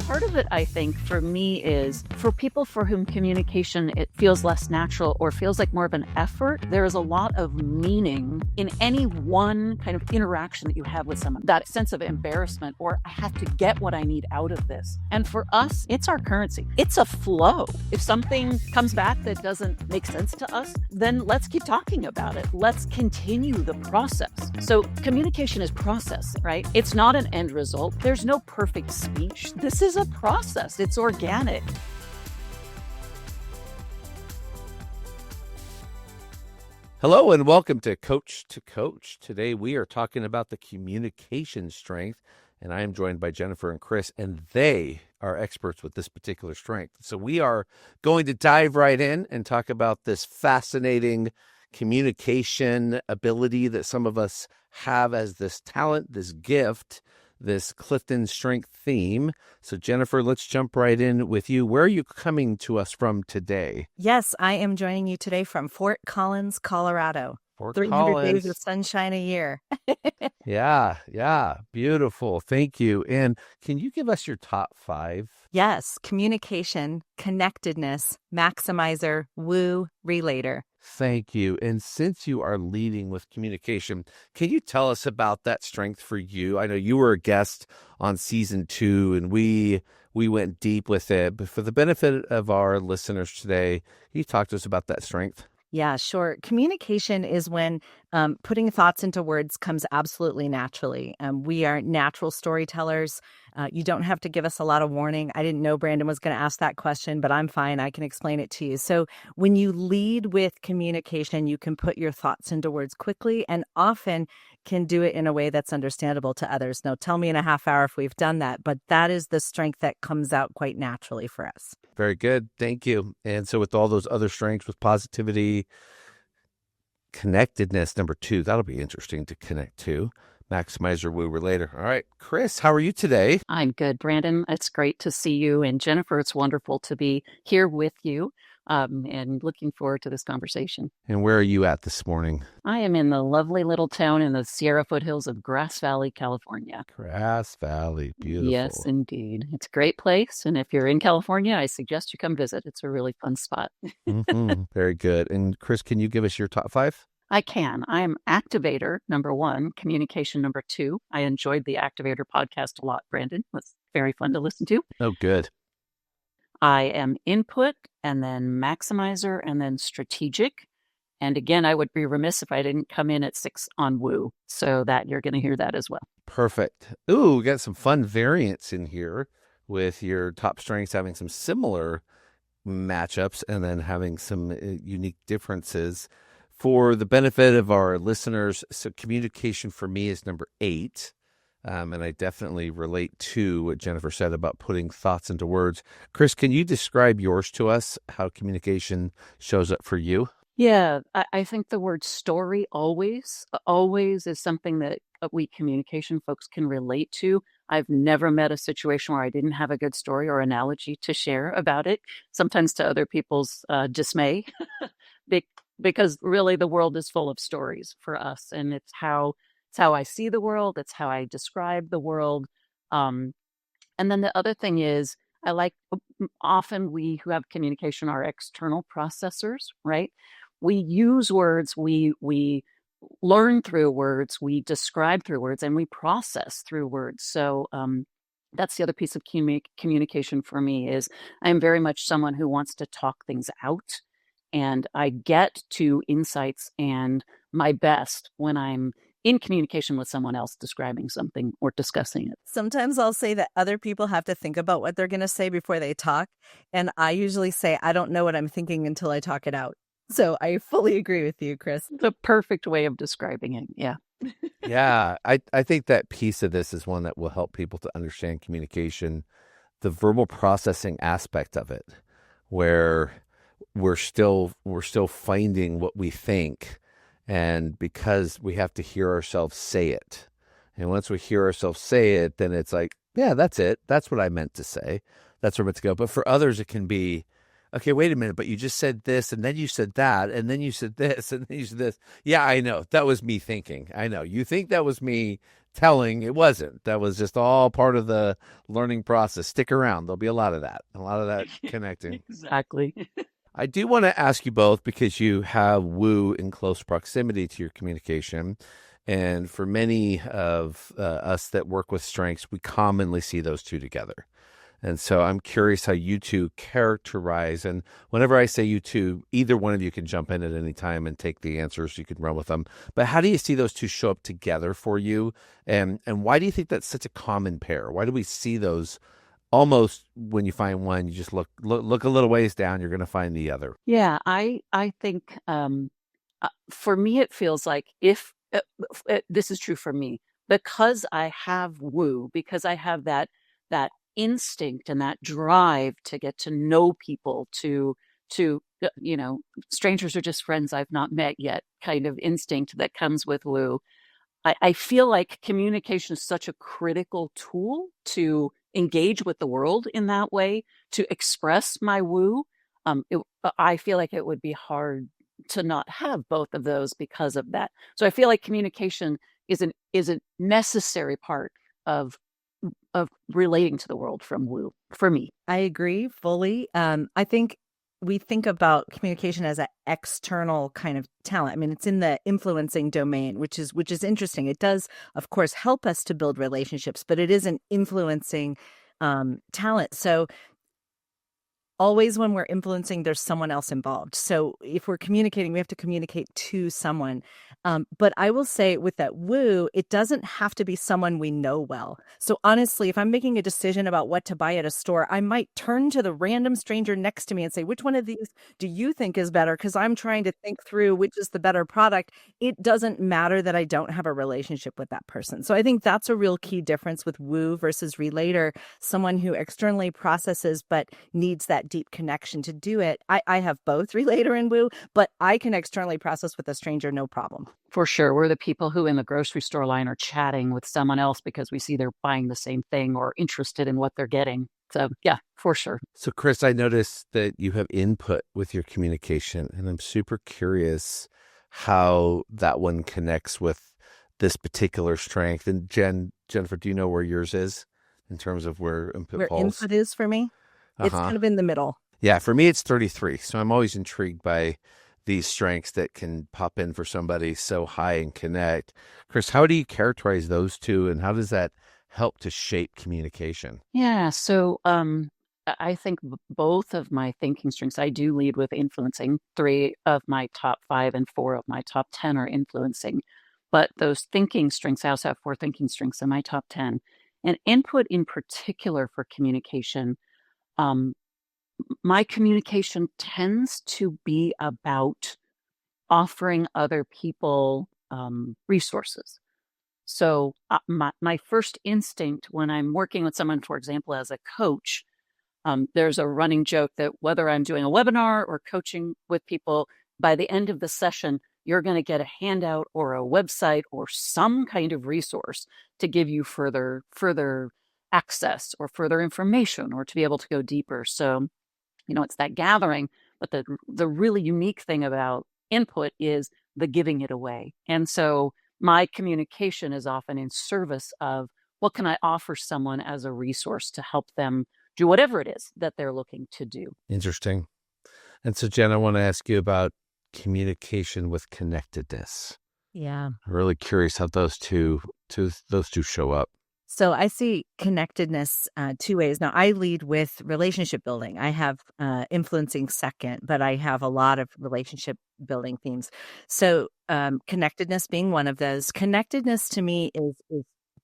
Part of it, I think, for me is for people for whom communication, it feels less natural or feels like more of an effort. There is a lot of meaning in any one kind of interaction that you have with someone, that sense of embarrassment or I have to get what I need out of this. And for us, it's our currency. It's a flow. If something comes back that doesn't make sense to us, then let's keep talking about it. Let's continue the process. So communication is process, right? It's not an end result. There's no perfect speech. This is a process. It's organic. Hello and welcome to Coach to Coach. Today we are talking about the communication strength, and I am joined by Jennifer and Chris, and they are experts with this particular strength. So we are going to dive right in and talk about this fascinating communication ability that some of us have as this talent, this gift, this Clifton strength theme. So Jennifer, let's jump right in with you. Where are you coming to us from today? Yes, I am joining you today from Fort Collins, Colorado. Fort 300 Collins. days of sunshine a year. Yeah. Beautiful. Thank you. And can you give us your top 5? Yes, communication, connectedness, maximizer, woo, relator. Thank you. And since you are leading with communication, can you tell us about that strength for you? I know you were a guest on season 2 and we went deep with it, but for the benefit of our listeners today, can you talk to us about that strength? Yeah, sure. Communication is when putting thoughts into words comes absolutely naturally. We are natural storytellers. You don't have to give us a lot of warning. I didn't know Brandon was going to ask that question, but I'm fine. I can explain it to you. So when you lead with communication, you can put your thoughts into words quickly and often can do it in a way that's understandable to others. Now, tell me in a half hour if we've done that, but that is the strength that comes out quite naturally for us. Very good. Thank you. And so with all those other strengths, with positivity, connectedness, number 2, that'll be interesting to connect to. Maximizer, woo, relator. All right. Chris, how are you today? I'm good, Brandon. It's great to see you. And Jennifer, it's wonderful to be here with you and looking forward to this conversation. And where are you at this morning? I am in the lovely little town in the Sierra foothills of Grass Valley, California. Grass Valley. Beautiful. Yes, indeed. It's a great place. And if you're in California, I suggest you come visit. It's a really fun spot. Very good. And Chris, can you give us your top 5? I can. I'm activator, number 1, communication, number 2. I enjoyed the Activator podcast a lot, Brandon. It was very fun to listen to. Oh, good. I am input, and then maximizer, and then strategic. And again, I would be remiss if I didn't come in at 6 on woo. So that you're going to hear that as well. Perfect. Ooh, we got some fun variants in here with your top strengths having some similar matchups and then having some unique differences. For the benefit of our listeners, so communication for me is number 8. And I definitely relate to what Jennifer said about putting thoughts into words. Chris, can you describe yours to us, how communication shows up for you? Yeah, I think the word story always is something that we communication folks can relate to. I've never met a situation where I didn't have a good story or analogy to share about it, sometimes to other people's dismay, because really the world is full of stories for us. And it's how I see the world. It's how I describe the world. And then the other thing is, I like often we who have communication are external processors, right? We use words, we learn through words, we describe through words, and we process through words. So that's the other piece of communication for me is I'm very much someone who wants to talk things out. And I get to insights and my best when I'm in communication with someone else describing something or discussing it. Sometimes I'll say that other people have to think about what they're going to say before they talk. And I usually say, I don't know what I'm thinking until I talk it out. So I fully agree with you, Chris. The perfect way of describing it. Yeah. Yeah, I think that piece of this is one that will help people to understand communication, the verbal processing aspect of it, where we're still finding what we think. And because we have to hear ourselves say it. And once we hear ourselves say it, then it's like, yeah, that's it. That's what I meant to say. That's where it's meant to go. But for others, it can be okay, wait a minute, but you just said this, and then you said that, and then you said this, and then you said this. Yeah, I know. That was me thinking. I know. You think that was me telling. It wasn't. That was just all part of the learning process. Stick around. There'll be a lot of that connecting. Exactly. I do want to ask you both because you have woo in close proximity to your communication. And for many of us that work with strengths, we commonly see those two together. And so I'm curious how you two characterize, and whenever I say you two, either one of you can jump in at any time and take the answers. You can run with them. But how do you see those two show up together for you? And why do you think that's such a common pair? Why do we see those almost when you find one, you just look a little ways down, you're going to find the other? Yeah, I think for me it feels like if this is true for me because I have woo, because I have that instinct and that drive to get to know people, to strangers are just friends I've not met yet kind of instinct that comes with woo. I feel like communication is such a critical tool to engage with the world in that way, to express my woo. I feel like it would be hard to not have both of those because of that. So I feel like communication is a necessary part of relating to the world from woo for me. I agree fully. I think we think about communication as an external kind of talent. I mean, it's in the influencing domain, which is interesting. It does, of course, help us to build relationships, but it is an influencing talent. So always when we're influencing, there's someone else involved. So if we're communicating, we have to communicate to someone. But I will say with that woo, it doesn't have to be someone we know well. So honestly, if I'm making a decision about what to buy at a store, I might turn to the random stranger next to me and say, which one of these do you think is better? Because I'm trying to think through which is the better product. It doesn't matter that I don't have a relationship with that person. So I think that's a real key difference with woo versus relator, someone who externally processes but needs that deep connection to do it. I have both relator and woo, but I can externally process with a stranger, no problem. For sure. We're the people who in the grocery store line are chatting with someone else because we see they're buying the same thing or interested in what they're getting. So yeah, for sure. So Chris, I noticed that you have input with your communication, and I'm super curious how that one connects with this particular strength. And Jennifer, do you know where yours is in terms of where input falls? Input is for me? It's kind of in the middle. Yeah, for me, it's 33. So I'm always intrigued by these strengths that can pop in for somebody so high and connect. Chris, how do you characterize those two, and how does that help to shape communication? Yeah, so I think both of my thinking strengths, I do lead with influencing. 3 of my top 5 and 4 of my top 10 are influencing. But those thinking strengths, I also have 4 thinking strengths in my top 10. And input in particular for communication, my communication tends to be about offering other people resources. So my first instinct when I'm working with someone, for example, as a coach, there's a running joke that whether I'm doing a webinar or coaching with people, by the end of the session, you're going to get a handout or a website or some kind of resource to give you further access or further information or to be able to go deeper. So it's that gathering, but the really unique thing about input is the giving it away. And so my communication is often in service of what can I offer someone as a resource to help them do whatever it is that they're looking to do. Interesting. And so, Jen, I want to ask you about communication with connectedness. Yeah. I'm really curious how those two show up. So I see connectedness 2 ways. Now, I lead with relationship building. I have influencing second, but I have a lot of relationship building themes. So connectedness being one of those. Connectedness to me is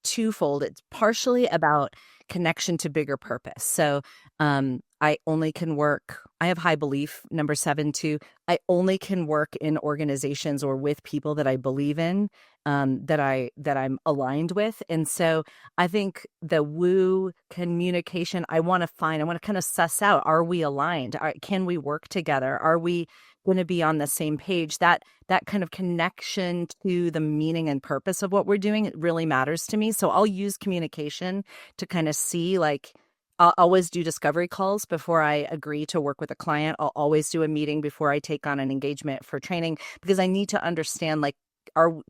twofold. It's partially about connection to bigger purpose. So I only can work, I have high belief, number 7 too. I only can work in organizations or with people that I believe in, that I'm aligned with. And so I think the woo communication, I want to kind of suss out, are we aligned? Can we work together? Are we going to be on the same page? That kind of connection to the meaning and purpose of what we're doing, it really matters to me. So I'll use communication to kind of see, like, I'll always do discovery calls before I agree to work with a client. I'll always do a meeting before I take on an engagement for training because I need to understand, like,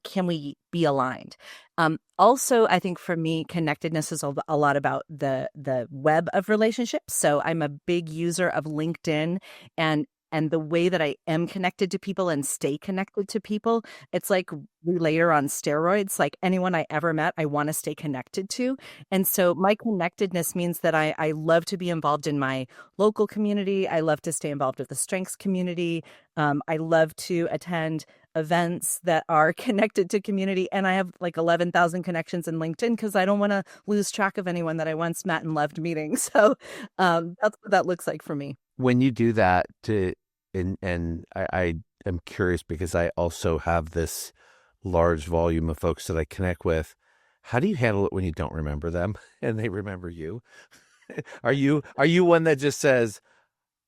can we be aligned? Also, I think for me, connectedness is a lot about the web of relationships. So I'm a big user of LinkedIn, and the way that I am connected to people and stay connected to people, it's like Relator on steroids. Like anyone I ever met, I want to stay connected to. And so my connectedness means that I love to be involved in my local community. I love to stay involved with the strengths community. I love to attend events that are connected to community. And I have like 11,000 connections in LinkedIn because I don't want to lose track of anyone that I once met and loved meeting. So that's what that looks like for me. When you do that, I am curious because I also have this large volume of folks that I connect with. How do you handle it when you don't remember them and they remember you? Are you one that just says,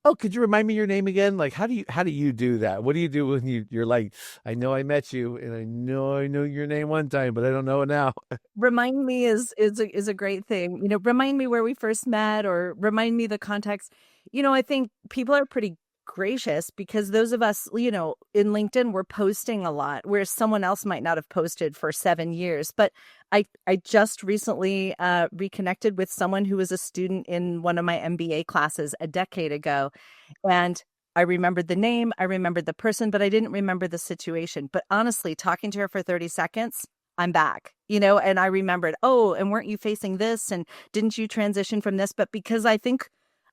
"Oh, could you remind me your name again?" Like, how do you do that? What do you do when you're like, "I know I met you, and I know your name one time, but I don't know it now." Remind me is a great thing. Remind me where we first met, or remind me the context. I think people are pretty gracious because those of us, in LinkedIn, we're posting a lot, whereas someone else might not have posted for 7 years. But I just recently reconnected with someone who was a student in one of my MBA classes a decade ago. And I remembered the name, I remembered the person, but I didn't remember the situation. But honestly, talking to her for 30 seconds, I'm back, and I remembered, oh, and weren't you facing this? And didn't you transition from this? But because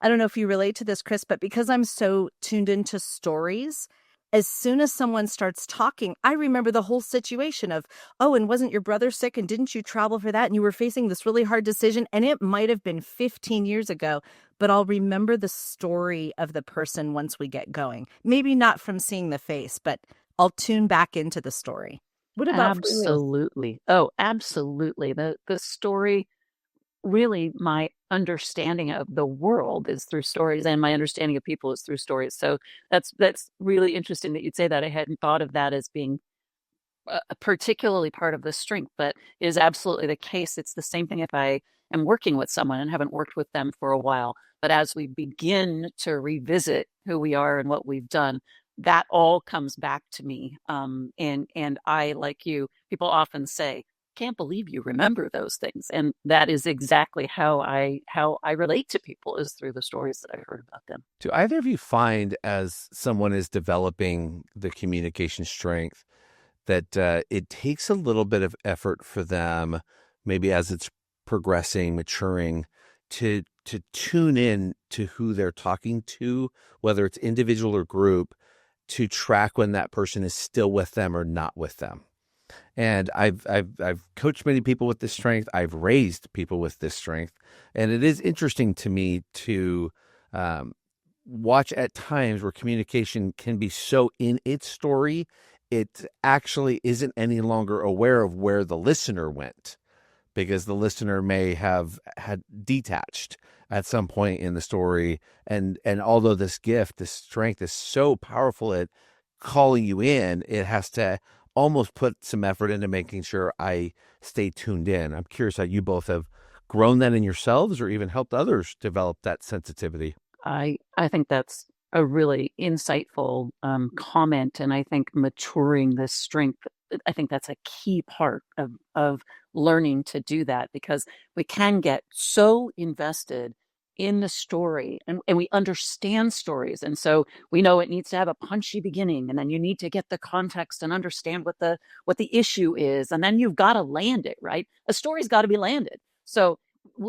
I don't know if you relate to this, Chris, but because I'm so tuned into stories, as soon as someone starts talking, I remember the whole situation of, oh, and wasn't your brother sick? And didn't you travel for that? And you were facing this really hard decision. And it might have been 15 years ago, but I'll remember the story of the person once we get going. Maybe not from seeing the face, but I'll tune back into the story. What about for you? Absolutely. Oh, absolutely. The story, really, my understanding of the world is through stories, and my understanding of people is through stories. So that's really interesting that you'd say that. I hadn't thought of that as being particularly part of the strength, but it is absolutely the case. It's the same thing if I am working with someone and haven't worked with them for a while. But as we begin to revisit who we are and what we've done, that all comes back to me. And I, like you, people often say, "Can't believe you remember those things," and that is exactly how I relate to people, is through the stories that I've heard about them. Do either of you find, as someone is developing the communication strength, that it takes a little bit of effort for them, maybe as it's progressing, maturing, to tune in to who they're talking to, whether it's individual or group, to track when that person is still with them or not with them? And I've coached many people with this strength. I've raised people with this strength, and it is interesting to me to watch at times where communication can be so in its story, it actually isn't any longer aware of where the listener went, because the listener may have had detached at some point in the story. And although this gift, this strength is so powerful at calling you in, it has to almost put some effort into making sure I stay tuned in. I'm curious how you both have grown that in yourselves or even helped others develop that sensitivity. I think that's a really insightful comment, and I think maturing this strength, I think that's a key part of learning to do that, because we can get so invested in the story, and we understand stories, and so we know it needs to have a punchy beginning, and then you need to get the context and understand what the issue is, and then you've got to land it, right? A story's got to be landed. So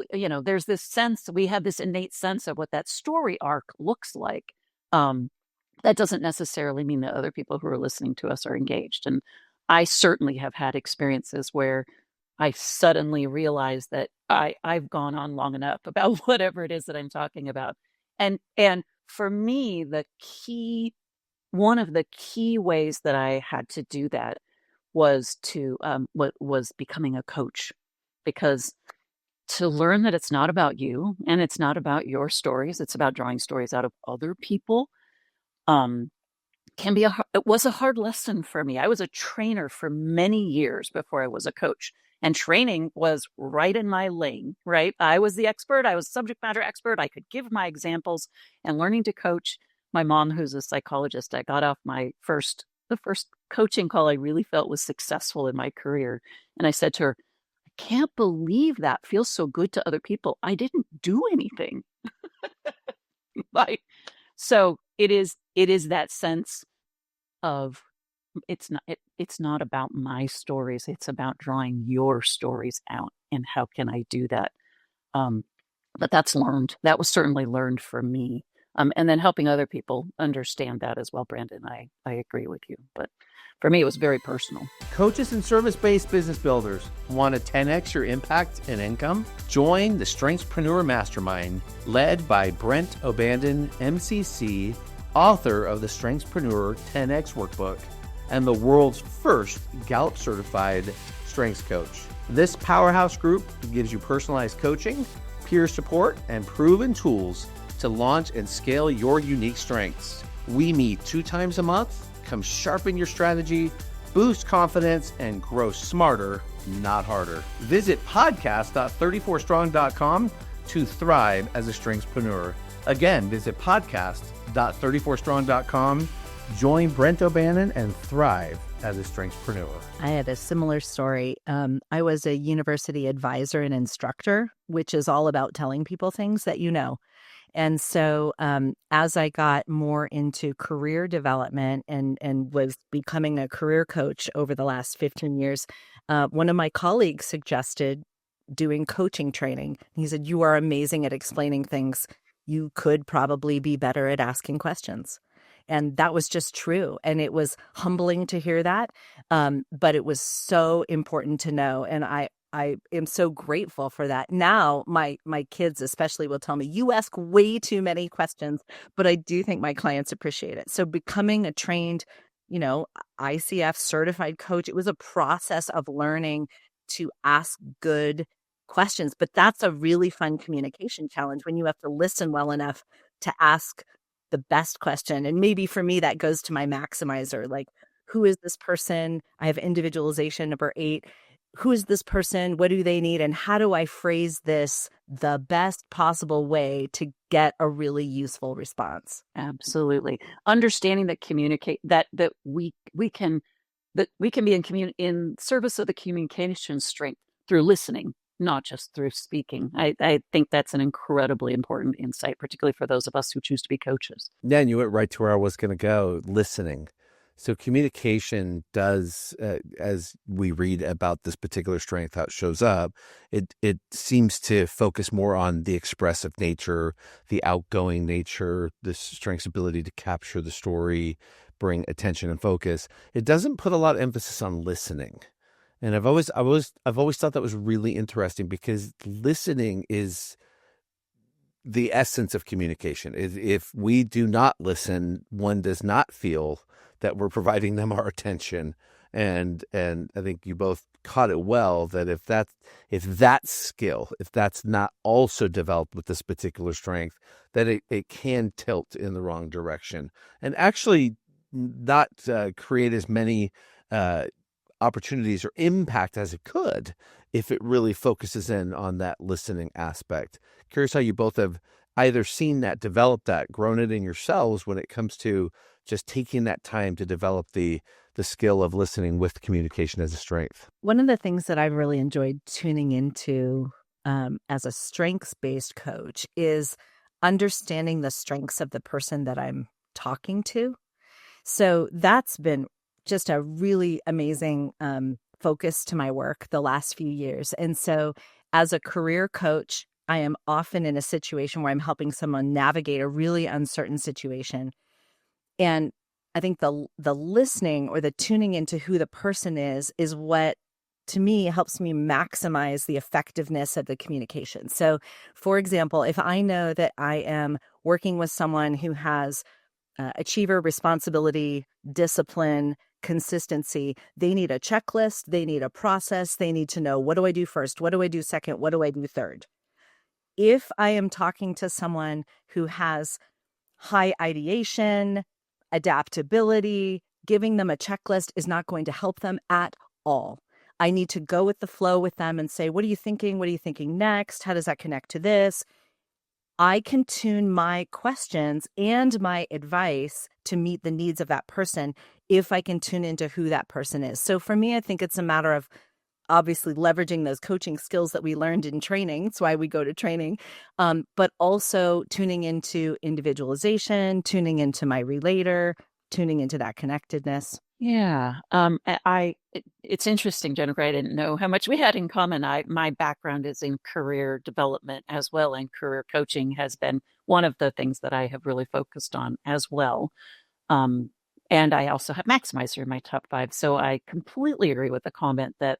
there's this sense, we have this innate sense of what that story arc looks like. That doesn't necessarily mean that other people who are listening to us are engaged. And I certainly have had experiences where I suddenly realize that I've gone on long enough about whatever it is that I'm talking about. And for me, one of the key ways that I had to do that was was becoming a coach, because to learn that it's not about you and it's not about your stories, it's about drawing stories out of other people, um, it was a hard lesson for me. I was a trainer for many years before I was a coach. And training was right in my lane, right? I was the expert. I was subject matter expert. I could give my examples, and learning to coach. My mom, who's a psychologist, I got off the first coaching call I really felt was successful in my career. And I said to her, I can't believe that feels so good to other people. I didn't do anything. Like, so it is that sense of it's not about my stories. It's about drawing your stories out. And how can I do that? Um, but that's learned. That was certainly learned for me. And then helping other people understand that as well, Brandon. I agree with you. But for me, it was very personal. Coaches and service-based business builders want to 10x your impact and income? Join the Strengthspreneur Mastermind, led by Brent O'Bandon, MCC, author of the Strengthspreneur 10X Workbook, and the world's first Gallup-certified strengths coach. This powerhouse group gives you personalized coaching, peer support, and proven tools to launch and scale your unique strengths. We meet 2 times a month. Come sharpen your strategy, boost confidence, and grow smarter, not harder. Visit podcast.34strong.com to thrive as a strengthspreneur. Again, visit podcast.34strong.com. Join Brent O'Bannon and thrive as a strengthspreneur. I had a similar story. I was a university advisor and instructor, which is all about telling people things that you know. And so as I got more into career development and was becoming a career coach over the last 15 years, one of my colleagues suggested doing coaching training. He said, "You are amazing at explaining things. You could probably be better at asking questions." And that was just true. And it was humbling to hear that. But it was so important to know. And I am so grateful for that. Now, my kids especially will tell me, "You ask way too many questions," but I do think my clients appreciate it. So becoming a trained, ICF certified coach, it was a process of learning to ask good questions. But that's a really fun communication challenge when you have to listen well enough to ask the best question. And maybe for me, that goes to my maximizer, like, who is this person? I have individualization number 8. Who is this person? What do they need? And how do I phrase this the best possible way to get a really useful response? Absolutely. Understanding that we can be in service of the communication strength through listening, not just through speaking. I think that's an incredibly important insight, particularly for those of us who choose to be coaches. Yeah, and you went right to where I was going to go, listening. So communication does, as we read about this particular strength, how it shows up, it seems to focus more on the expressive nature, the outgoing nature, the strength's ability to capture the story, bring attention and focus. It doesn't put a lot of emphasis on listening. And I've always thought that was really interesting, because listening is the essence of communication. If we do not listen, one does not feel that we're providing them our attention. And I think you both caught it well, that if that skill, if that's not also developed with this particular strength, that it can tilt in the wrong direction and actually not create as many opportunities or impact as it could if it really focuses in on that listening aspect. Curious how you both have either seen that, developed that, grown it in yourselves when it comes to just taking that time to develop the skill of listening with communication as a strength. One of the things that I've really enjoyed tuning into as a strengths-based coach is understanding the strengths of the person that I'm talking to. So that's been just a really amazing focus to my work the last few years. And so as a career coach, I am often in a situation where I'm helping someone navigate a really uncertain situation. And I think the listening or the tuning into who the person is what, to me, helps me maximize the effectiveness of the communication. So, for example, if I know that I am working with someone who has achiever, responsibility, discipline, consistency, they need a checklist, they need a process, they need to know, what do I do first? What do I do second? What do I do third? If I am talking to someone who has high ideation, adaptability, giving them a checklist is not going to help them at all. I need to go with the flow with them and say, what are you thinking? What are you thinking next? How does that connect to this? I can tune my questions and my advice to meet the needs of that person if I can tune into who that person is. So for me, I think it's a matter of obviously leveraging those coaching skills that we learned in training. That's why we go to training, but also tuning into individualization, tuning into my relator, tuning into that connectedness. Yeah. It's interesting, Jennifer. I didn't know how much we had in common. My background is in career development as well, and career coaching has been one of the things that I have really focused on as well. Um, and I also have Maximizer in my top 5. So I completely agree with the comment that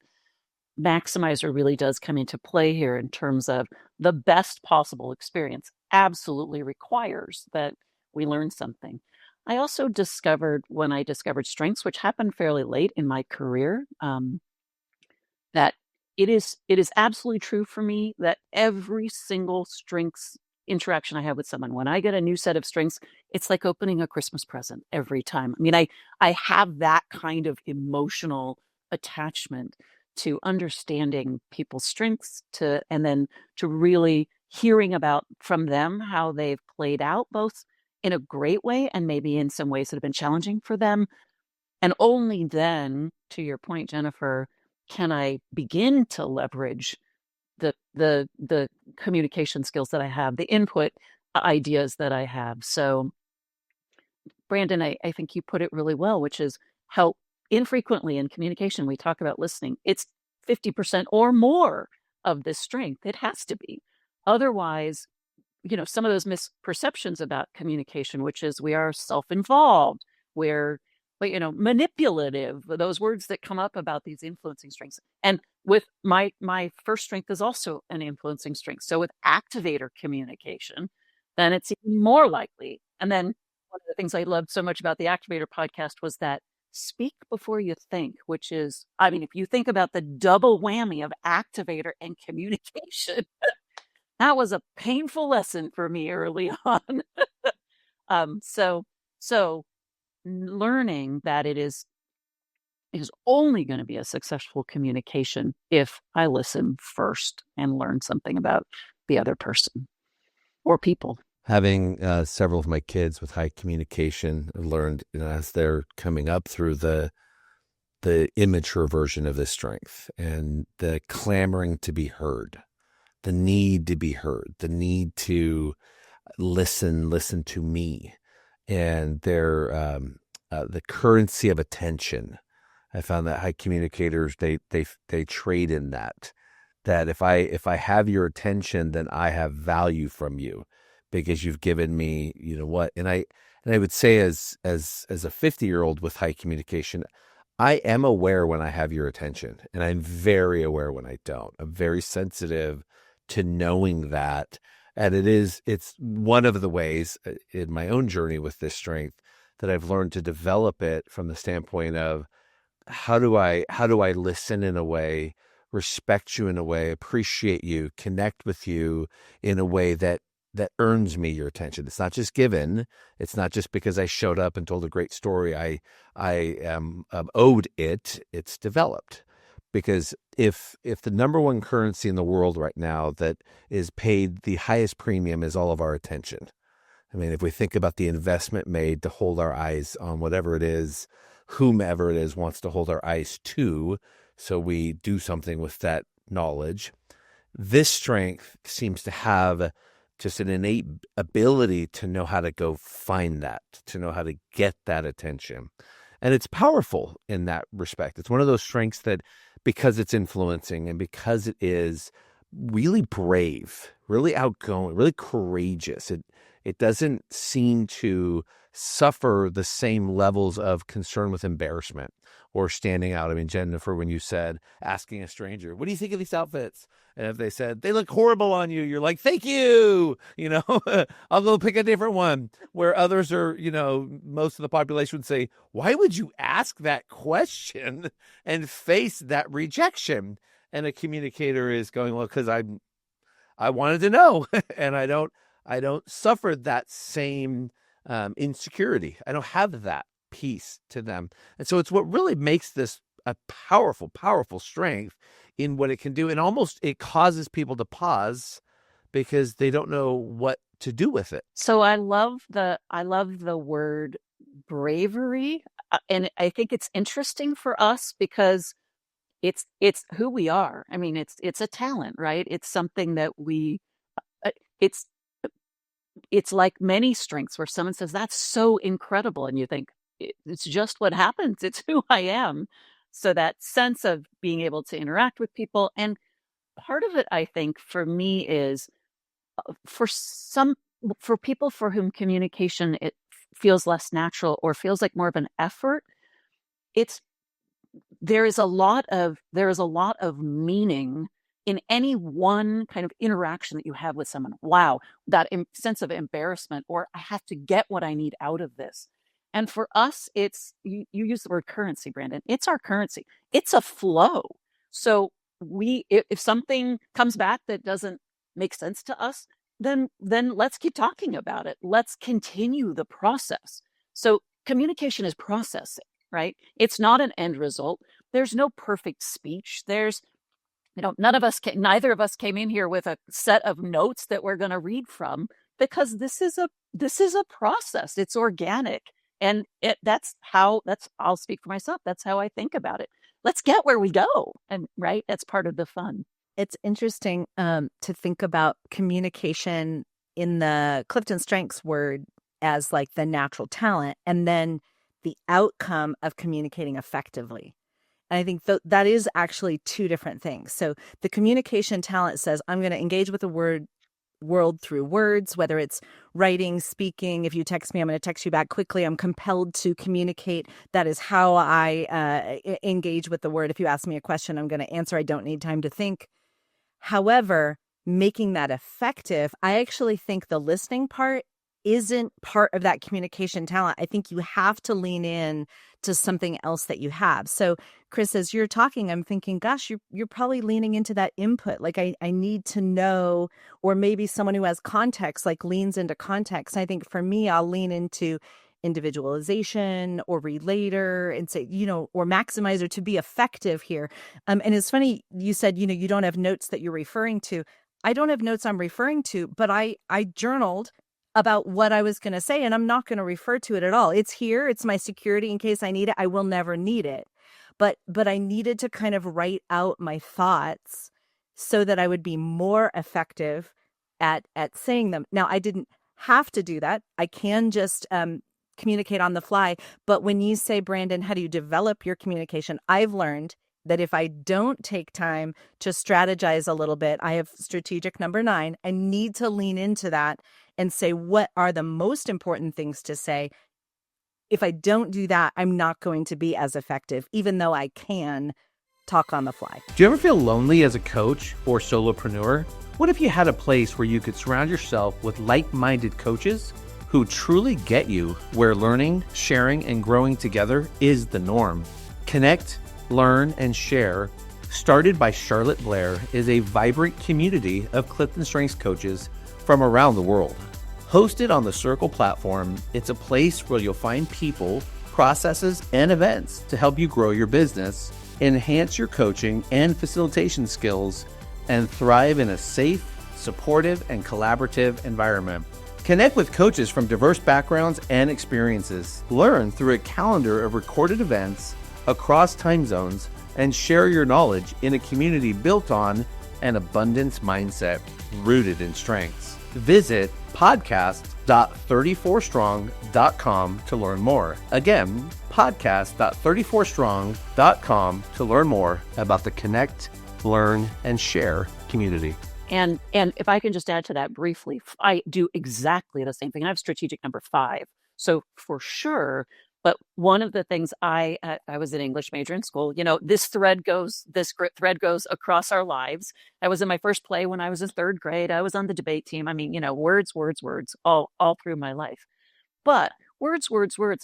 Maximizer really does come into play here in terms of the best possible experience absolutely requires that we learn something. I also discovered when I discovered strengths, which happened fairly late in my career, that it is absolutely true for me that every single strengths interaction I have with someone, when I get a new set of strengths, it's like opening a Christmas present every time. I mean, I have that kind of emotional attachment to understanding people's strengths and then to really hearing about from them how they've played out both in a great way and maybe in some ways that have been challenging for them. And only then, to your point, Jennifer, can I begin to leverage the communication skills that I have, the input ideas that I have. So, Brandon, I think you put it really well, which is how infrequently in communication we talk about listening. It's 50% or more of this strength. It has to be. Otherwise, some of those misperceptions about communication, which is we are self-involved, we're manipulative, those words that come up about these influencing strengths. And with my first strength is also an influencing strength. So with activator communication, then it's even more likely. And then one of the things I loved so much about the Activator podcast was that speak before you think, which is, I mean, if you think about the double whammy of activator and communication, that was a painful lesson for me early on. So learning that it is only going to be a successful communication if I listen first and learn something about the other person or people. Having several of my kids with high communication, I've learned as they're coming up through the immature version of this strength and the clamoring to be heard, the need to be heard, the need to listen to me, and their the currency of attention. I found that high communicators they trade in that if I have your attention, then I have value from you because you've given me what. And I would say as a 50-year-old with high communication, I am aware when I have your attention, and I'm very aware when I don't. I'm very sensitive to knowing that. And it's one of the ways in my own journey with this strength that I've learned to develop it from the standpoint of how do I listen in a way, respect you in a way, appreciate you, connect with you in a way that earns me your attention. It's not just given. It's not just because I showed up and told a great story. I am owed it. It's developed. Because if the number one currency in the world right now that is paid the highest premium is all of our attention. I mean, if we think about the investment made to hold our eyes on whatever it is, whomever it is wants to hold our eyes to, so we do something with that knowledge. This strength seems to have just an innate ability to know how to go find that, to know how to get that attention. And it's powerful in that respect. It's one of those strengths that, because it's influencing and because it is really brave, really outgoing, really courageous, it doesn't seem to suffer the same levels of concern with embarrassment or standing out. I mean, Jennifer, when you said asking a stranger, what do you think of these outfits? And if they said, they look horrible on you, you're like, thank you. I'll go pick a different one. Where others are, most of the population would say, why would you ask that question and face that rejection? And a communicator is going, well, because I wanted to know. And I don't suffer that same insecurity. I don't have that piece to them. And so it's what really makes this a powerful, powerful strength in what it can do. And almost it causes people to pause because they don't know what to do with it. So I love the word bravery. And I think it's interesting for us because it's who we are. I mean, it's a talent, right? It's something that uh, it's it's like many strengths where someone says, that's so incredible. And you think, it's just what happens. It's who I am. So that sense of being able to interact with people. And part of it, I think, for me is for for people for whom communication, it feels less natural or feels like more of an effort. It's there is a lot of meaning in any one kind of interaction that you have with someone. Wow, that sense of embarrassment, or I have to get what I need out of this. And for us, it's you use the word currency, Brandon. It's our currency. It's a flow. So if something comes back that doesn't make sense to us, then let's keep talking about it. Let's continue the process. So communication is processing, right? It's not an end result. There's no perfect speech. There's, neither of us came in here with a set of notes that we're going to read from, because this is a process. It's organic. And I'll speak for myself. That's how I think about it. Let's get where we go. And right, that's part of the fun. It's interesting to think about communication in the Clifton Strengths word as like the natural talent, and then the outcome of communicating effectively. And I think that is actually two different things. So the communication talent says, I'm going to engage with the world through words, whether it's writing, speaking. If you text me, I'm going to text you back quickly. I'm compelled to communicate. That is how I engage with the word. If you ask me a question, I'm going to answer. I don't need time to think. However, making that effective, I actually think the listening part isn't part of that communication talent. I think you have to lean to something else that you have. So, Chris, as you're talking, I'm thinking, gosh, you're probably leaning into that input. Like I need to know, or maybe someone who has context, like leans into context. I think for me, I'll lean into individualization or relator and say, or maximizer to be effective here. And it's funny, you said, you don't have notes that you're referring to. I don't have notes I'm referring to, but I journaled about what I was going to say, and I'm not going to refer to it at all. It's here. It's my security in case I need it. I will never need it. But I needed to kind of write out my thoughts so that I would be more effective at saying them. Now, I didn't have to do that. I can just communicate on the fly. But when you say, Brandon, how do you develop your communication? I've learned that if I don't take time to strategize a little bit, I have strategic number 9. I need to lean into that and say, what are the most important things to say? If I don't do that, I'm not going to be as effective, even though I can talk on the fly. Do you ever feel lonely as a coach or solopreneur? What if you had a place where you could surround yourself with like-minded coaches who truly get you, where learning, sharing, and growing together is the norm? Connect, Learn, and Share, started by Charlotte Blair, is a vibrant community of Clifton Strengths coaches from around the world. Hosted on the Circle platform, it's a place where you'll find people, processes, and events to help you grow your business, enhance your coaching and facilitation skills, and thrive in a safe, supportive, and collaborative environment. Connect with coaches from diverse backgrounds and experiences. Learn through a calendar of recorded events across time zones, and share your knowledge in a community built on an abundance mindset rooted in strengths. Visit podcast.34strong.com to learn more. Again, podcast.34strong.com to learn more about the Connect, Learn, and Share community. And if I can just add to that briefly, I do exactly the same thing. I have strategic number 5. So for sure, but one of the things I was an English major in school, this thread goes across our lives. I was in my first play when I was in 3rd grade. I was on the debate team. I mean, words, all through my life. But words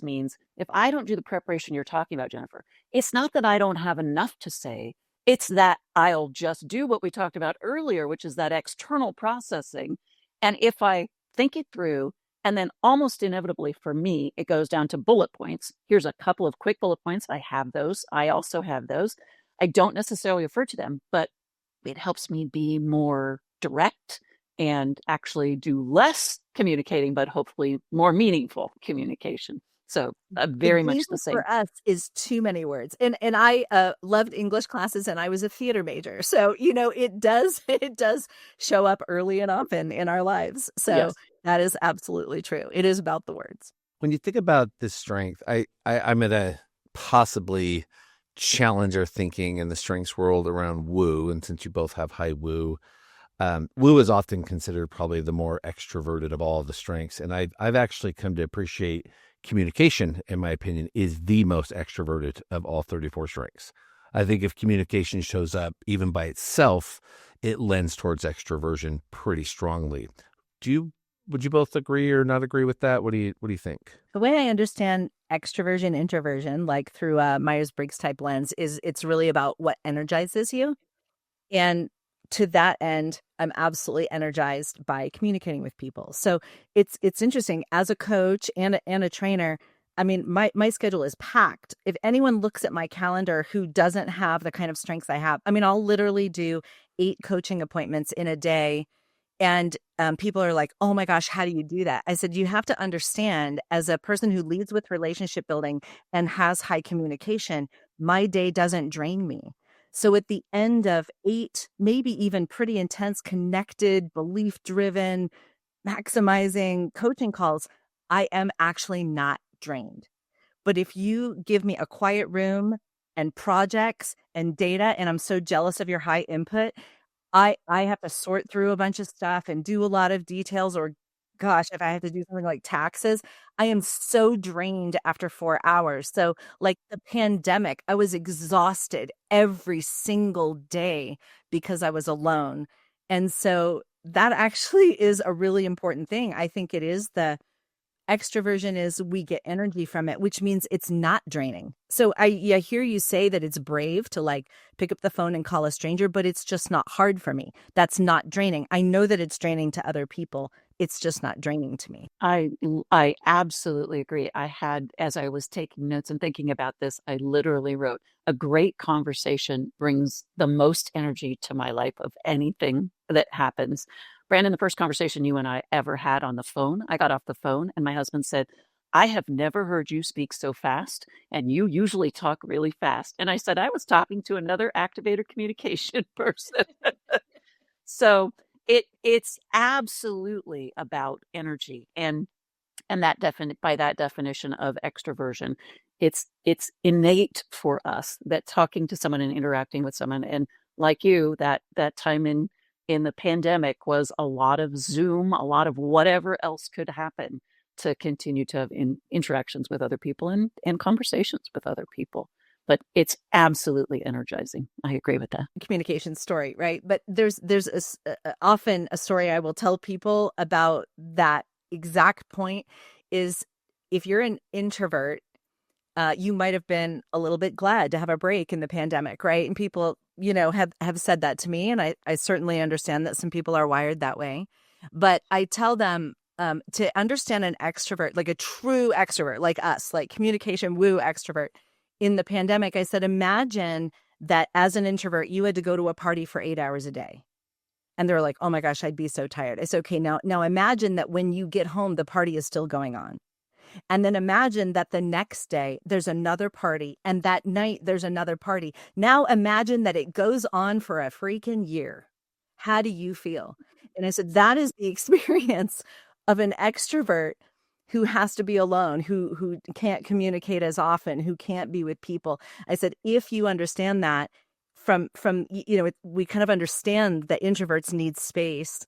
means if I don't do the preparation you're talking about, Jennifer, it's not that I don't have enough to say. It's that I'll just do what we talked about earlier, which is that external processing. And if I think it through And then almost inevitably for me, it goes down to bullet points. Here's a couple of quick bullet points. I have those. I also have those. I don't necessarily refer to them, but it helps me be more direct and actually do less communicating, but hopefully more meaningful communication. So The very much the danger same. for us is too many words. And I loved English classes, and I was a theater major. So, it does it does show up early and often in our lives. So Yes. that is absolutely true. It is about the words. When you think about this strength, I'm going to possibly challenge our thinking in the strengths world around woo. And since you both have high woo, woo is often considered probably the more extroverted of all of the strengths. And I've actually come to appreciate communication, in my opinion, is the most extroverted of all 34 strengths. I think if communication shows up even by itself, it lends towards extroversion pretty strongly. Would you both agree or not agree with that? What do you think? The way I understand extroversion, introversion, like through a Myers-Briggs type lens, is it's really about what energizes you. And to that end, I'm absolutely energized by communicating with people. So it's interesting as a coach and a trainer. I mean, my schedule is packed. If anyone looks at my calendar who doesn't have the kind of strengths I have, I mean, I'll literally do 8 coaching appointments in a day. And people are like, oh my gosh, how do you do that? I said, you have to understand, as a person who leads with relationship building and has high communication, my day doesn't drain me. So at the end of 8, maybe even pretty intense, connected, belief-driven, maximizing coaching calls, I am actually not drained. But if you give me a quiet room and projects and data, and I'm so jealous of your high input, I have to sort through a bunch of stuff and do a lot of details, or gosh, if I have to do something like taxes, I am so drained after 4 hours. So like the pandemic, I was exhausted every single day because I was alone. And so that actually is a really important thing. I think it is the extroversion is we get energy from it, which means it's not draining. So I hear you say that it's brave to like pick up the phone and call a stranger, but it's just not hard for me. That's not draining. I know that it's draining to other people. It's just not draining to me. I absolutely agree. I had, as I was taking notes and thinking about this, I literally wrote, a great conversation brings the most energy to my life of anything that happens. Brandon, the first conversation you and I ever had on the phone, I got off the phone and my husband said, I have never heard you speak so fast, and you usually talk really fast. And I said, I was talking to another activator communication person. So it's absolutely about energy, and that by that definition of extroversion, it's innate for us that talking to someone and interacting with someone, and like you, that time in the pandemic was a lot of Zoom, a lot of whatever else could happen to continue to have interactions with other people and conversations with other people. But it's absolutely energizing. I agree with that. Communication story, right? But there's often a story I will tell people about that exact point is, if you're an introvert, you might have been a little bit glad to have a break in the pandemic, right? And people, have said that to me. And I certainly understand that some people are wired that way. But I tell them to understand an extrovert, like a true extrovert, like us, like communication, woo extrovert. In the pandemic, I said, imagine that as an introvert, you had to go to a party for 8 hours a day. And they're like, oh my gosh, I'd be so tired. It's okay. Now imagine that when you get home, the party is still going on. And then imagine that the next day there's another party, and that night there's another party. Now imagine that it goes on for a freaking year. How do you feel? And I said, that is the experience of an extrovert who has to be alone, who can't communicate as often, who can't be with people. I said, if you understand that from we kind of understand that introverts need space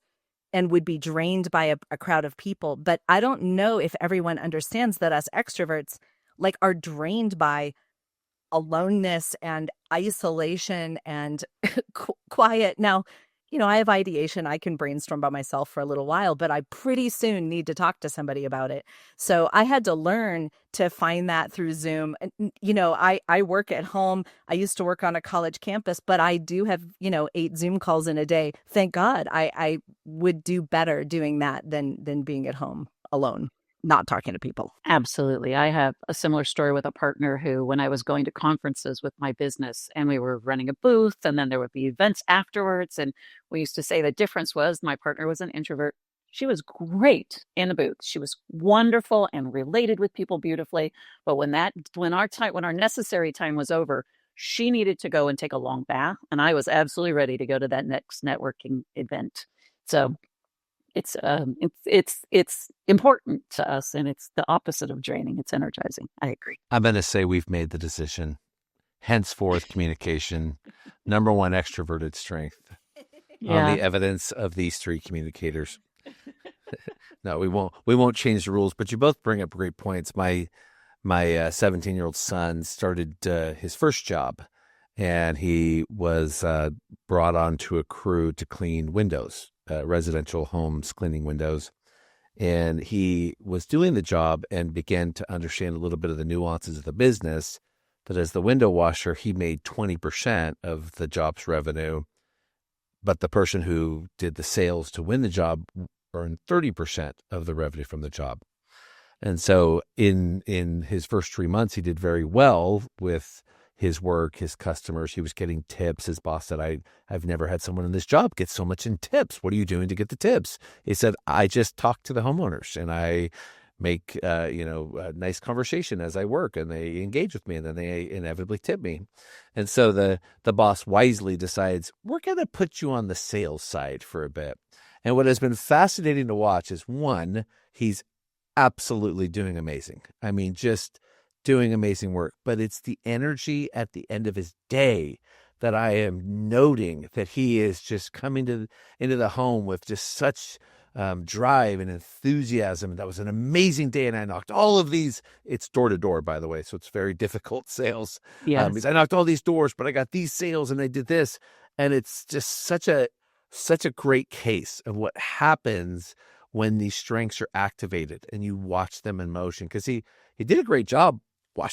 and would be drained by a crowd of people. But I don't know if everyone understands that us extroverts like are drained by aloneness and isolation and quiet. Now, I have ideation. I can brainstorm by myself for a little while, but I pretty soon need to talk to somebody about it. So I had to learn to find that through Zoom. And, I work at home. I used to work on a college campus, but I do have, 8 Zoom calls in a day. Thank God. I would do better doing that than being at home alone, not talking to people. Absolutely. I have a similar story with a partner who, when I was going to conferences with my business and we were running a booth, and then there would be events afterwards. And we used to say the difference was my partner was an introvert. She was great in the booth. She was wonderful and related with people beautifully. But when our necessary time was over, she needed to go and take a long bath. And I was absolutely ready to go to that next networking event. So it's important to us, and it's the opposite of draining. It's energizing. I agree. I'm going to say we've made the decision. Henceforth, communication, number one extroverted strength. On the evidence of these three communicators. No, we won't change the rules, but you both bring up great points. My 17-year-old son started his first job, and he was brought onto a crew to clean windows, residential homes, cleaning windows. And he was doing the job and began to understand a little bit of the nuances of the business, that as the window washer, he made 20% of the job's revenue, but the person who did the sales to win the job earned 30% of the revenue from the job. And so in his first 3 months, he did very well with his work, his customers. He was getting tips. His boss said, I've never had someone in this job get so much in tips. What are you doing to get the tips? He said, I just talk to the homeowners and I make, a nice conversation as I work, and they engage with me, and then they inevitably tip me. And so the boss wisely decides, we're going to put you on the sales side for a bit. And what has been fascinating to watch is, one, he's absolutely doing amazing. I mean, just doing amazing work, but it's the energy at the end of his day that I am noting, that he is just coming into the home with just such drive and enthusiasm. That was an amazing day, and I knocked all of these. It's door to door, by the way, so it's very difficult sales. Yes. I knocked all these doors, but I got these sales, and I did this, and it's just such a great case of what happens when these strengths are activated and you watch them in motion. Because he did a great job.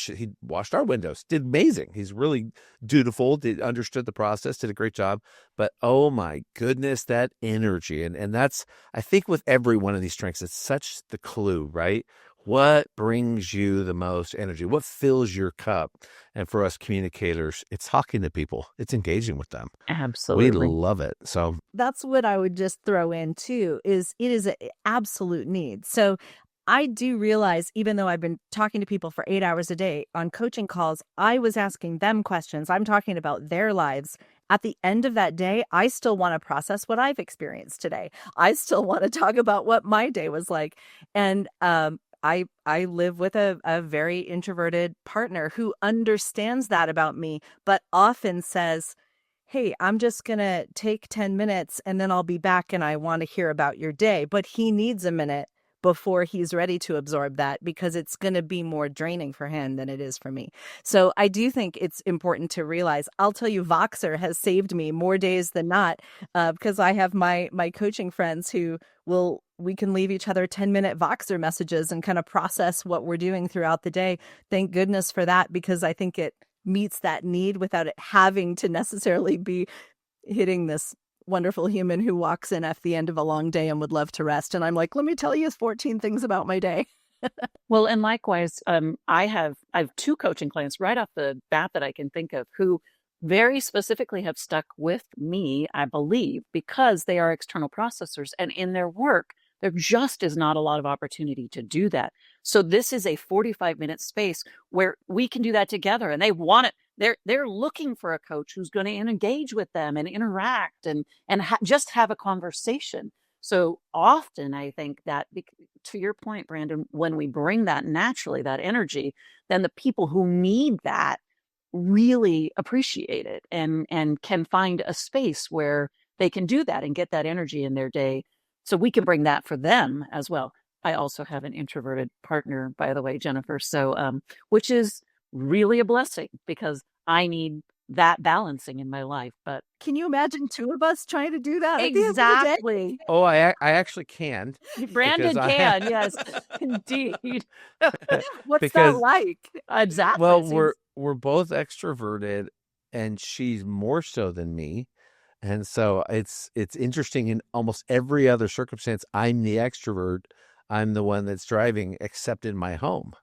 He washed our windows, did amazing. He's really dutiful, understood the process, did a great job. But oh my goodness, that energy. And that's, I think, with every one of these strengths, it's such the clue, right? What brings you the most energy? What fills your cup? And for us communicators, it's talking to people. It's engaging with them. Absolutely. We love it. So That's what I would just throw in too, is it is an absolute need. So I do realize, even though I've been talking to people for 8 hours a day on coaching calls, I was asking them questions. I'm talking about their lives. At the end of that day, I still want to process what I've experienced today. I still want to talk about what my day was like. And I live with a very introverted partner who understands that about me, but often says, hey, I'm just going to take 10 minutes and then I'll be back and I want to hear about your day. But he needs a minute before he's ready to absorb that, because it's going to be more draining for him than it is for me. So I do think it's important to realize, I'll tell you, Voxer has saved me more days than not, because I have my coaching friends who we can leave each other 10-minute Voxer messages and kind of process what we're doing throughout the day. Thank goodness for that, because I think it meets that need without it having to necessarily be hitting this wonderful human who walks in at the end of a long day and would love to rest. And I'm like, let me tell you 14 things about my day. Well, and likewise, I have 2 coaching clients right off the bat that I can think of who very specifically have stuck with me, I believe, because they are external processors, and in their work, there just is not a lot of opportunity to do that. So this is a 45-minute space where we can do that together, and they want it. They're looking for a coach who's going to engage with them and interact and just have a conversation. So often, I think that, to your point, Brandon, when we bring that naturally, that energy, then the people who need that really appreciate it and can find a space where they can do that and get that energy in their day. So we can bring that for them as well. I also have an introverted partner, by the way, Jennifer. So, which is really a blessing, because I need that balancing in my life. But can you imagine 2 of us trying to do that? Exactly. Oh, I actually can. Brandon can, yes, indeed. What's that like? Exactly. Well, we're both extroverted, and she's more so than me. And so it's interesting, in almost every other circumstance, I'm the extrovert. I'm the one that's driving, except in my home,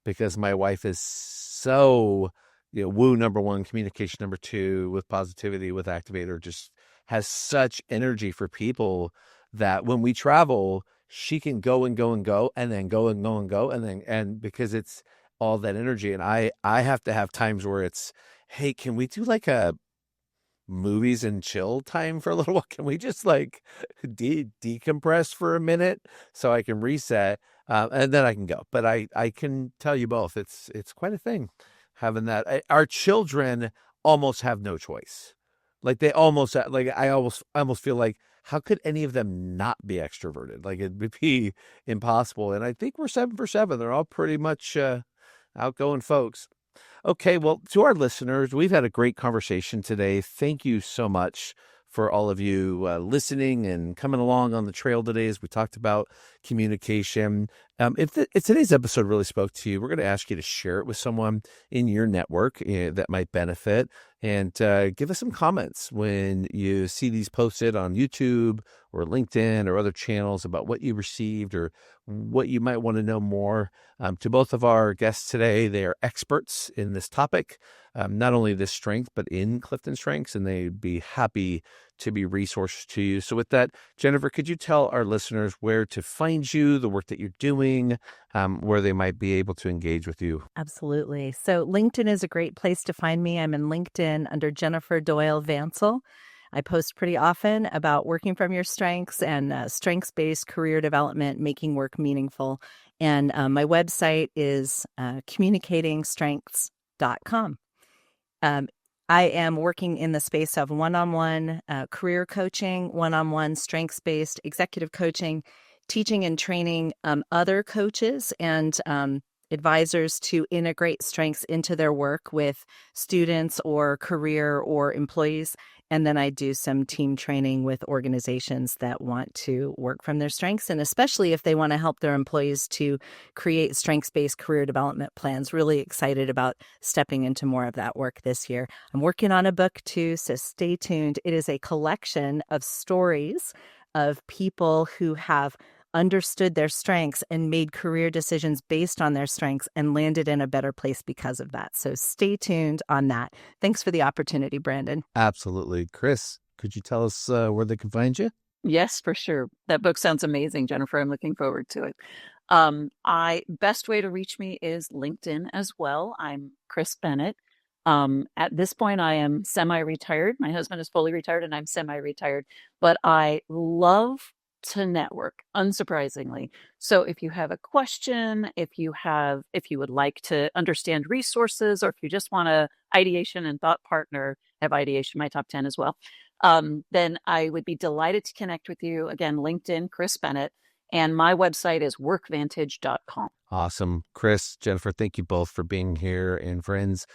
because my wife is so, woo number one, communication number two, with positivity, with activator, just has such energy for people that when we travel, she can go and go and go and then go and go and go. And because it's all that energy. And I have to have times where it's, hey, can we do like a movies and chill time for a little while? Can we just like decompress for a minute so I can reset, and then I can go? But I can tell you both, it's quite a thing having that. Our children almost have no choice. Like they almost, like I almost feel like, how could any of them not be extroverted? Like it would be impossible. And I think we're 7 for 7. They're all pretty much outgoing folks. Okay, well, to our listeners, we've had a great conversation today. Thank you so much for all of you listening and coming along on the trail today as we talked about communication. If today's episode really spoke to you, we're going to ask you to share it with someone in your network that might benefit, and give us some comments when you see these posted on YouTube or LinkedIn or other channels about what you received or what you might want to know more. To both of our guests today, they are experts in this topic, not only this strength, but in Clifton Strengths, and they'd be happy to be resources to you. So with that, Jennifer, could you tell our listeners where to find you, the work that you're doing, where they might be able to engage with you? Absolutely. So LinkedIn is a great place to find me. I'm in LinkedIn under Jennifer Doyle Vansel. I post pretty often about working from your strengths and strengths-based career development, making work meaningful. And my website is communicatingstrengths.com. I am working in the space of one-on-one career coaching, one-on-one strengths-based executive coaching, teaching and training other coaches and advisors to integrate strengths into their work with students or career or employees. And then I do some team training with organizations that want to work from their strengths, and especially if they want to help their employees to create strengths-based career development plans. Really excited about stepping into more of that work this year. I'm working on a book too, so stay tuned. It is a collection of stories of people who have understood their strengths and made career decisions based on their strengths and landed in a better place because of that. So stay tuned on that. Thanks for the opportunity, Brandon. Absolutely. Chris, could you tell us where they can find you? Yes, for sure. That book sounds amazing, Jennifer. I'm looking forward to it. Best way to reach me is LinkedIn as well. I'm Chris Bennett. At this point, I am semi-retired. My husband is fully retired and I'm semi-retired, but I love to network, unsurprisingly. So if you have a question, if you would like to understand resources, or if you just want a ideation and thought partner, I have ideation, my top 10 as well, then I would be delighted to connect with you. Again, LinkedIn, Chris Bennett, and my website is workvantage.com. Awesome. Chris, Jennifer, thank you both for being here. And friends,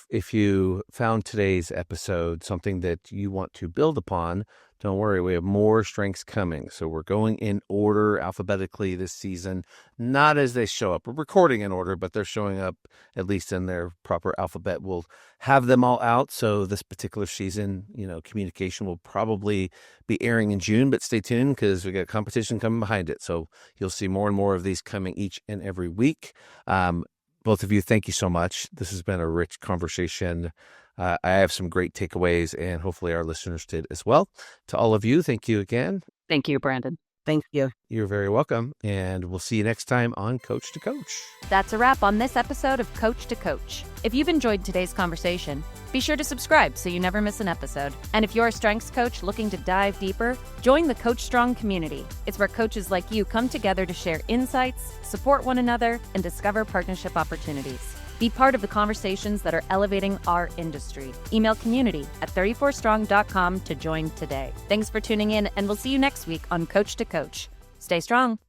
if you found today's episode something that you want to build upon, don't worry, we have more strengths coming. So we're going in order alphabetically this season, not as they show up. We're recording in order, but they're showing up at least in their proper alphabet. We'll have them all out. So this particular season, communication will probably be airing in June, but stay tuned because we got competition coming behind it. So you'll see more and more of these coming each and every week. Both of you, thank you so much. This has been a rich conversation. I have some great takeaways, and hopefully our listeners did as well. To all of you, thank you again. Thank you, Brandon. Thank you. You're very welcome, and we'll see you next time on Coach to Coach. That's a wrap on this episode of Coach to Coach. If you've enjoyed today's conversation, be sure to subscribe so you never miss an episode. And if you're a strengths coach looking to dive deeper, join the Coach Strong community. It's where coaches like you come together to share insights, support one another, and discover partnership opportunities. Be part of the conversations that are elevating our industry. Email community@34strong.com to join today. Thanks for tuning in, and we'll see you next week on Coach to Coach. Stay strong.